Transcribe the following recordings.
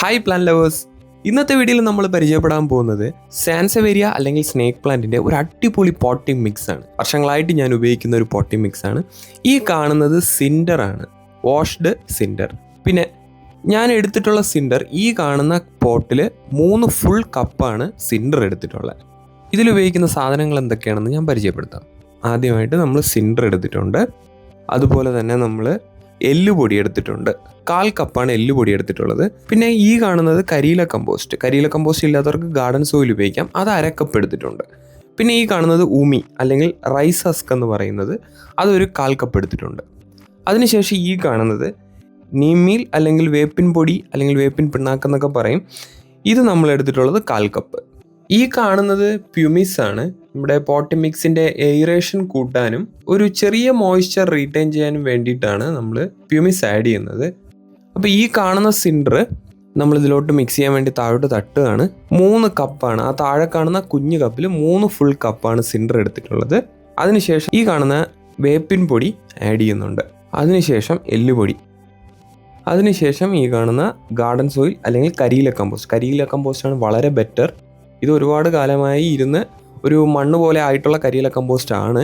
Hi plan lovers, ഇന്നത്തെ വീഡിയോയിൽ നമ്മൾ പരിചയപ്പെടാൻ പോകുന്നത് സാൻസവേരിയ അല്ലെങ്കിൽ സ്നേക്ക് പ്ലാന്റിൻ്റെ ഒരു അടിപൊളി പോട്ടിംഗ് മിക്സ് ആണ്. വർഷങ്ങളായിട്ട് ഞാൻ ഉപയോഗിക്കുന്ന ഒരു പോട്ടിംഗ് മിക്സ് ആണ്. ഈ കാണുന്നത് സിൻഡർ ആണ്, വാഷ്ഡ് സിൻഡർ. പിന്നെ ഞാൻ എടുത്തിട്ടുള്ള സിൻഡർ, ഈ കാണുന്ന പോട്ടിൽ 3 ഫുൾ കപ്പാണ് സിൻഡർ എടുത്തിട്ടുള്ളത്. ഇതിലുപയോഗിക്കുന്ന സാധനങ്ങൾ എന്തൊക്കെയാണെന്ന് ഞാൻ പരിചയപ്പെടുത്താം. ആദ്യമായിട്ട് നമ്മൾ സിൻഡർ എടുത്തിട്ടുണ്ട്. അതുപോലെ തന്നെ നമ്മൾ എല്ലുപൊടി എടുത്തിട്ടുണ്ട്. 1/4 കപ്പാണ് എല്ലുപൊടി എടുത്തിട്ടുള്ളത്. പിന്നെ ഈ കാണുന്നത് കരിയില കമ്പോസ്റ്റ് ഇല്ലാത്തവർക്ക് ഗാർഡൻ സോയിൽ ഉപയോഗിക്കാം. അത് 1/2 കപ്പ് എടുത്തിട്ടുണ്ട്. പിന്നെ ഈ കാണുന്നത് ഉമി അല്ലെങ്കിൽ റൈസ് ഹസ്ക് എന്ന് പറയുന്നത്, അതൊരു 1/4 കപ്പ് എടുത്തിട്ടുണ്ട്. അതിനുശേഷം ഈ കാണുന്നത് നീമീൽ അല്ലെങ്കിൽ വേപ്പിൻ പൊടി അല്ലെങ്കിൽ വേപ്പിൻ പിണ്ണാക്കെന്നൊക്കെ പറയും. ഇത് നമ്മൾ എടുത്തിട്ടുള്ളത് 1/4 കപ്പ്. ഈ കാണുന്നത് പ്യൂമിസ് ആണ്. നമ്മുടെ പോട്ടി മിക്സിൻ്റെ എയറേഷൻ കൂട്ടാനും ഒരു ചെറിയ മോയ്സ്ചർ റീറ്റെയിൻ ചെയ്യാനും വേണ്ടിയിട്ടാണ് നമ്മൾ പ്യൂമിസ് ആഡ് ചെയ്യുന്നത്. അപ്പോൾ ഈ കാണുന്ന സിൻഡർ നമ്മൾ ഇതിലോട്ട് മിക്സ് ചെയ്യാൻ വേണ്ടി താഴോട്ട് തട്ടുകയാണ്. 3 കപ്പാണ്. ആ താഴെ കാണുന്ന കുഞ്ഞു കപ്പിൽ 3 ഫുൾ കപ്പാണ് സിൻഡർ എടുത്തിട്ടുള്ളത്. അതിനുശേഷം ഈ കാണുന്ന വേപ്പിൻ പൊടി ആഡ് ചെയ്യുന്നുണ്ട്. അതിനുശേഷം എല്ലുപൊടി. അതിനുശേഷം ഈ കാണുന്ന ഗാർഡൻ സോയിൽ അല്ലെങ്കിൽ കരിയില കമ്പോസ്റ്റാണ് വളരെ ബെറ്റർ. ഇത് ഒരുപാട് കാലമായി ഇരുന്ന് ഒരു മണ്ണ് പോലെ ആയിട്ടുള്ള കരിയില കമ്പോസ്റ്റ് ആണ്.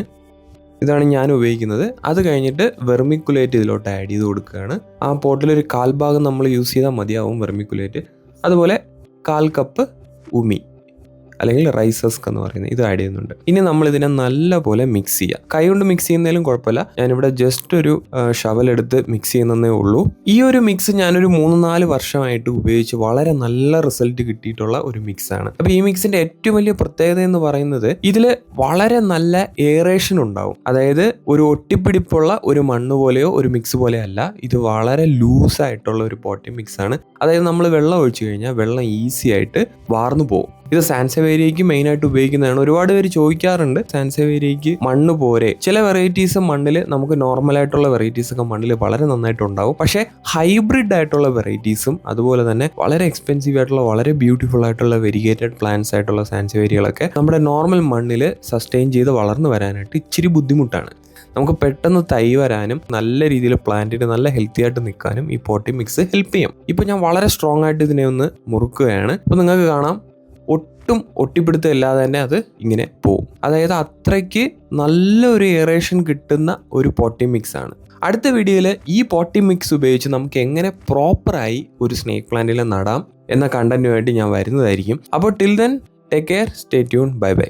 ഇതാണ് ഞാൻ ഉപയോഗിക്കുന്നത്. അത് കഴിഞ്ഞിട്ട് വെർമിക്കുലേറ്റ് ഇതിലോട്ട് ആഡ് ചെയ്ത് കൊടുക്കുകയാണ്. ആ പോട്ടിലൊരു 1/4 ഭാഗം നമ്മൾ യൂസ് ചെയ്താൽ മതിയാവും വെർമിക്കുലേറ്റ്. അതുപോലെ 1/4 കപ്പ് ഉമി അല്ലെങ്കിൽ റൈസ് ഹസ്ക് എന്ന് പറയുന്നത്, ഇത് ആഡ് ചെയ്യുന്നുണ്ട്. ഇനി നമ്മൾ ഇതിനെ നല്ലപോലെ മിക്സ് ചെയ്യുക. കൈ കൊണ്ട് മിക്സ് ചെയ്യുന്നതിലും കുഴപ്പമില്ല. ഞാനിവിടെ ജസ്റ്റ് ഒരു ഷവലെടുത്ത് മിക്സ് ചെയ്യുന്നതേ ഉള്ളൂ. ഈ ഒരു മിക്സ് ഞാനൊരു 3-4 വർഷമായിട്ട് ഉപയോഗിച്ച് വളരെ നല്ല റിസൾട്ട് കിട്ടിയിട്ടുള്ള ഒരു മിക്സാണ്. അപ്പോൾ ഈ മിക്സിന്റെ ഏറ്റവും വലിയ പ്രത്യേകത എന്ന് പറയുന്നത്, ഇതിൽ വളരെ നല്ല എയറേഷൻ ഉണ്ടാവും. അതായത് ഒരു ഒട്ടിപ്പിടിപ്പുള്ള ഒരു മണ്ണ് പോലെയോ ഒരു മിക്സ് പോലെയോ അല്ല. ഇത് വളരെ ലൂസായിട്ടുള്ള ഒരു പോട്ടി മിക്സ് ആണ്. അതായത് നമ്മൾ വെള്ളം ഒഴിച്ചു കഴിഞ്ഞാൽ വെള്ളം ഈസി ആയിട്ട് വാർന്നു പോകും. ഇത് സാൻസവേരിയയ്ക്ക് മെയിനായിട്ട് ഉപയോഗിക്കുന്നതാണ്. ഒരുപാട് പേര് ചോദിക്കാറുണ്ട്, സാൻസവേരിയയ്ക്ക് മണ്ണ് പോരെ. ചില വെറൈറ്റീസ് മണ്ണിൽ നമുക്ക് നോർമലായിട്ടുള്ള വെറൈറ്റീസ് ഒക്കെ മണ്ണിൽ വളരെ നന്നായിട്ടുണ്ടാവും. പക്ഷേ ഹൈബ്രിഡ് ആയിട്ടുള്ള വെറൈറ്റീസും അതുപോലെ തന്നെ വളരെ എക്സ്പെൻസീവ് ആയിട്ടുള്ള വളരെ ബ്യൂട്ടിഫുൾ ആയിട്ടുള്ള വെരിഗേറ്റഡ് പ്ലാന്റ്സ് ആയിട്ടുള്ള സാൻസവേരിയകളൊക്കെ നമ്മുടെ നോർമൽ മണ്ണിൽ സസ്റ്റെയിൻ ചെയ്ത് വളർന്നു വരാനായിട്ട് ഇച്ചിരി ബുദ്ധിമുട്ടാണ്. നമുക്ക് പെട്ടെന്ന് തൈ വരാനും നല്ല രീതിയിൽ പ്ലാന്റിന് നല്ല ഹെൽത്തി ആയിട്ട് നിൽക്കാനും ഈ പോട്ടി മിക്സ് ഹെൽപ്പ് ചെയ്യും. ഇപ്പോൾ ഞാൻ വളരെ സ്ട്രോങ് ആയിട്ട് ഇതിനെ ഒന്ന് മുറുക്കുകയാണ്. അപ്പോൾ നിങ്ങൾക്ക് കാണാം, ഒട്ടും ഒട്ടിപ്പിടുത്തം ഇല്ലാതെ തന്നെ അത് ഇങ്ങനെ പോവും. അതായത് അത്രയ്ക്ക് നല്ലൊരു എയറേഷൻ കിട്ടുന്ന ഒരു പോട്ടി മിക്സ് ആണ്. അടുത്ത വീഡിയോയിൽ ഈ പോട്ടി മിക്സ് ഉപയോഗിച്ച് നമുക്ക് എങ്ങനെ പ്രോപ്പറായി ഒരു സ്നേക്ക് പ്ലാന്റിൽ നടാം എന്ന കണ്ടന്റുമായിട്ട് ഞാൻ വരുന്നതായിരിക്കും. അപ്പോൾ till then take care, stay tune, bye bye.